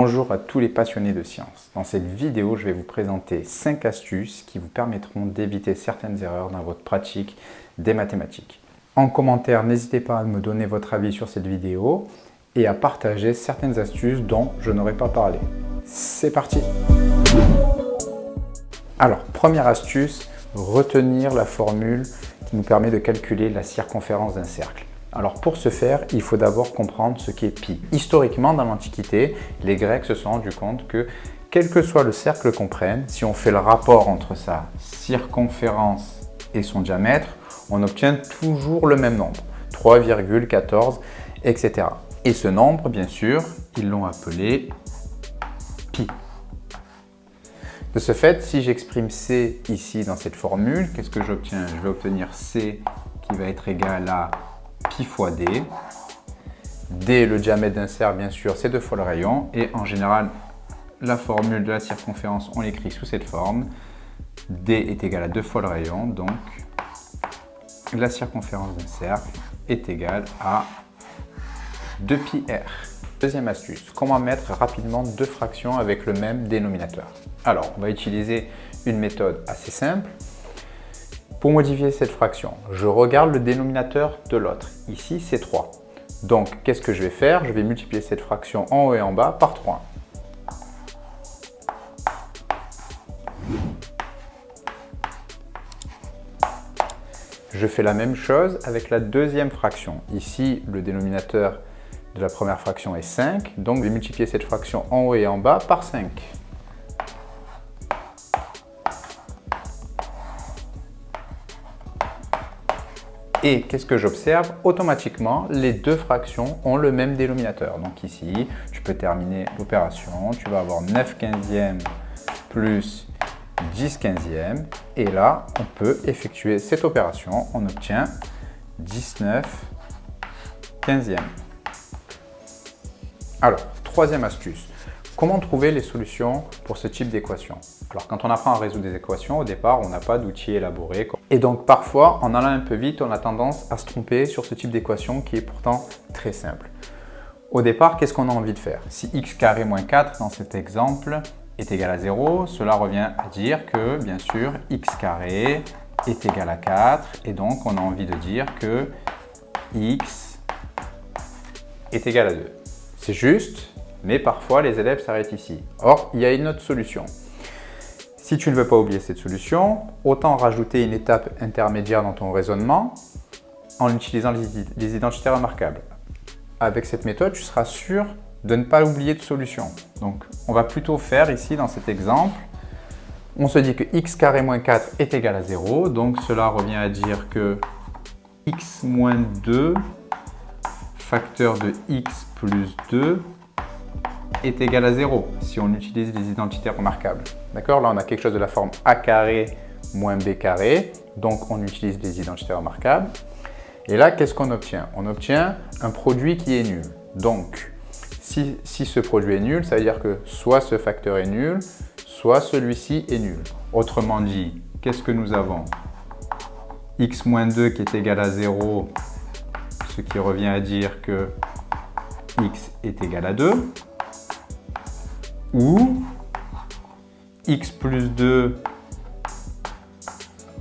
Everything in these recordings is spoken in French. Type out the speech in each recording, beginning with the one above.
Bonjour à tous les passionnés de sciences. Dans cette vidéo, je vais vous présenter 5 astuces qui vous permettront d'éviter certaines erreurs dans votre pratique des mathématiques. En commentaire, n'hésitez pas à me donner votre avis sur cette vidéo et à partager certaines astuces dont je n'aurais pas parlé. C'est parti! Alors, première astuce, retenir la formule qui nous permet de calculer la circonférence d'un cercle. Alors pour ce faire, il faut d'abord comprendre ce qu'est pi. Historiquement, dans l'Antiquité, les Grecs se sont rendus compte que quel que soit le cercle qu'on prenne, si on fait le rapport entre sa circonférence et son diamètre, on obtient toujours le même nombre, 3,14, etc. Et ce nombre, bien sûr, ils l'ont appelé pi. De ce fait, si j'exprime c ici dans cette formule, qu'est-ce que j'obtiens? Je vais obtenir c qui va être égal à pi fois d. D, le diamètre d'un cercle, bien sûr, c'est 2 fois le rayon. Et en général, la formule de la circonférence, on l'écrit sous cette forme. D est égal à 2 fois le rayon. Donc, la circonférence d'un cercle est égale à 2 pi r. Deuxième astuce, comment mettre rapidement deux fractions avec le même dénominateur? Alors, on va utiliser une méthode assez simple. Pour modifier cette fraction, je regarde le dénominateur de l'autre. Ici, c'est 3. Donc, qu'est-ce que je vais faire? Je vais multiplier cette fraction en haut et en bas par 3. Je fais la même chose avec la deuxième fraction. Ici, le dénominateur de la première fraction est 5. Donc, je vais multiplier cette fraction en haut et en bas par 5. Et qu'est-ce que j'observe? Automatiquement, les deux fractions ont le même dénominateur. Donc ici, tu peux terminer l'opération. Tu vas avoir 9 quinzièmes plus 10 quinzièmes. Et là, on peut effectuer cette opération. On obtient 19 quinzièmes. Alors, troisième astuce. Comment trouver les solutions pour ce type d'équation? Alors, quand on apprend à résoudre des équations, au départ, on n'a pas d'outils élaborés. Et donc, parfois, en allant un peu vite, on a tendance à se tromper sur ce type d'équation qui est pourtant très simple. Au départ, qu'est-ce qu'on a envie de faire? Si x carré moins 4, dans cet exemple, est égal à 0, cela revient à dire que, bien sûr, x carré est égal à 4. Et donc, on a envie de dire que x est égal à 2. C'est juste, mais parfois, les élèves s'arrêtent ici. Or, il y a une autre solution. Si tu ne veux pas oublier cette solution, autant rajouter une étape intermédiaire dans ton raisonnement en utilisant les identités remarquables. Avec cette méthode, tu seras sûr de ne pas oublier de solution. Donc, on va plutôt faire ici, dans cet exemple, on se dit que x carré moins 4 est égal à 0. Donc, cela revient à dire que x moins 2 facteur de x plus 2 est égal à 0 si on utilise les identités remarquables. D'accord? Là, on a quelque chose de la forme a carré moins b carré. Donc, on utilise les identités remarquables. Et là, qu'est-ce qu'on obtient? On obtient un produit qui est nul. Donc, si ce produit est nul, ça veut dire que soit ce facteur est nul, soit celui-ci est nul. Autrement dit, qu'est-ce que nous avons? X moins 2 qui est égal à 0, ce qui revient à dire que x est égal à 2. Ou x plus 2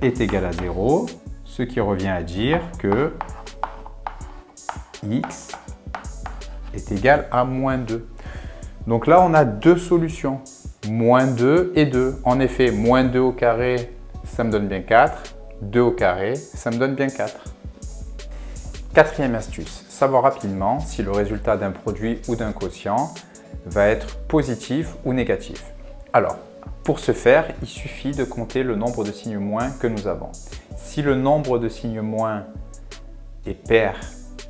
est égal à 0, ce qui revient à dire que x est égal à moins 2. Donc là, on a deux solutions, moins 2 et 2. En effet, moins 2 au carré, ça me donne bien 4. 2 au carré, ça me donne bien 4. Quatrième astuce, savoir rapidement si le résultat d'un produit ou d'un quotient va être positif ou négatif. Alors, pour ce faire, il suffit de compter le nombre de signes moins que nous avons. Si le nombre de signes moins est pair,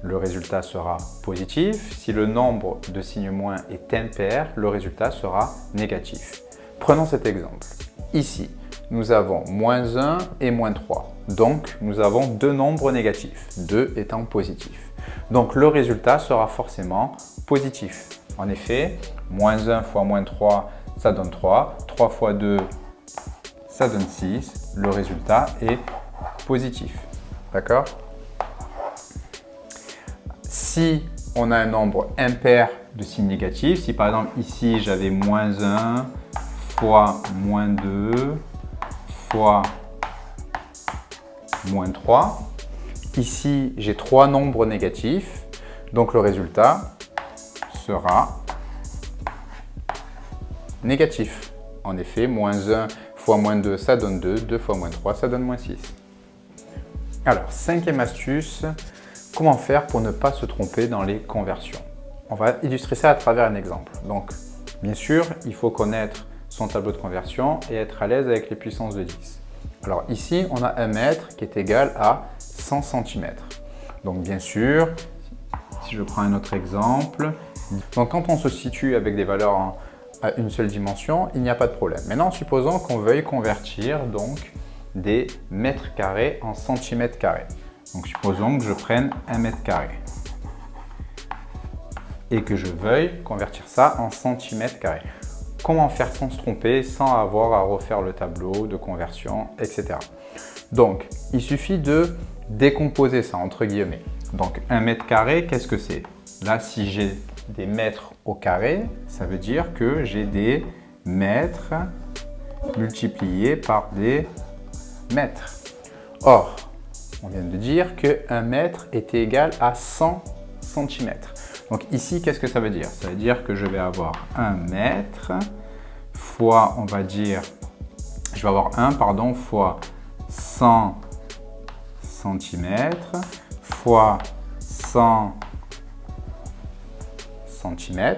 le résultat sera positif. Si le nombre de signes moins est impair, le résultat sera négatif. Prenons cet exemple. Ici, nous avons moins 1 et moins 3. Donc, nous avons deux nombres négatifs, 2 étant positifs. Donc, le résultat sera forcément positif. En effet, moins 1 fois moins 3, ça donne 3. 3 fois 2, ça donne 6. Le résultat est positif. D'accord? Si on a un nombre impair de signes négatifs. Si par exemple ici j'avais moins 1 fois moins 2 fois moins 3, ici j'ai 3 nombres négatifs, donc le résultat sera négatif. En effet, moins 1 fois moins 2, ça donne 2, 2 fois moins 3, ça donne moins 6. Alors, cinquième astuce, comment faire pour ne pas se tromper dans les conversions? On va illustrer ça à travers un exemple. Donc, bien sûr, il faut connaître son tableau de conversion et être à l'aise avec les puissances de 10. Alors ici, on a un mètre qui est égal à 100 cm. Donc bien sûr, si je prends un autre exemple, donc quand on se situe avec des valeurs à une seule dimension, il n'y a pas de problème. Maintenant, supposons qu'on veuille convertir donc des mètres carrés en centimètres carrés. Donc supposons que je prenne 1 mètre carré et que je veuille convertir ça en centimètres carrés. Comment faire sans se tromper, sans avoir à refaire le tableau de conversion, etc. Donc, il suffit de décomposer ça entre guillemets. Donc, 1 mètre carré, qu'est-ce que c'est? Là, si j'ai des mètres au carré, ça veut dire que j'ai des mètres multipliés par des mètres. Or, on vient de dire que 1 mètre est égal à 100 cm. Donc ici, qu'est-ce que ça veut dire? Ça veut dire que je vais avoir 1 mètre fois, on va dire, je vais avoir 1, pardon, fois 100 cm fois 100 cm.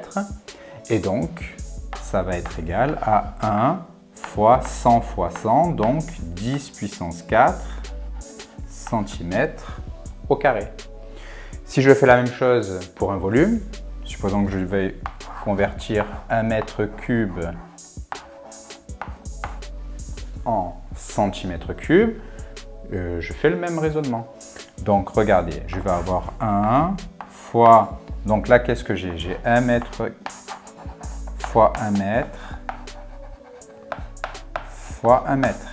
Et donc, ça va être égal à 1 fois 100 fois 100, donc 10 puissance 4 cm au carré. Si je fais la même chose pour un volume, supposons que je vais convertir 1 mètre cube en centimètres cubes, je fais le même raisonnement. Donc regardez, je vais avoir 1 fois, donc là qu'est-ce que j'ai? J'ai 1 mètre fois 1 mètre fois 1 mètre.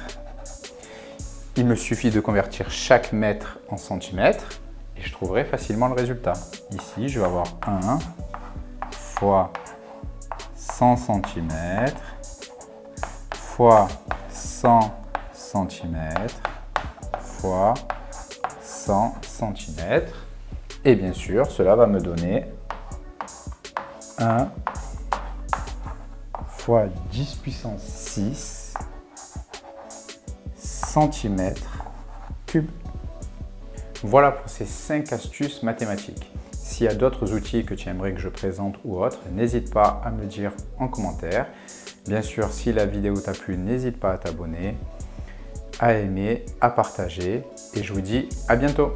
Il me suffit de convertir chaque mètre en centimètres et je trouverai facilement le résultat. Ici, je vais avoir 1 fois 100 cm fois 100 cm fois 100 cm. Et bien sûr, cela va me donner 1 fois 10 puissance 6 centimètres cubes. Voilà pour ces 5 astuces mathématiques. S'il y a d'autres outils que tu aimerais que je présente ou autres, n'hésite pas à me dire en commentaire. Bien sûr, si la vidéo t'a plu, n'hésite pas à t'abonner, à aimer, à partager et je vous dis à bientôt.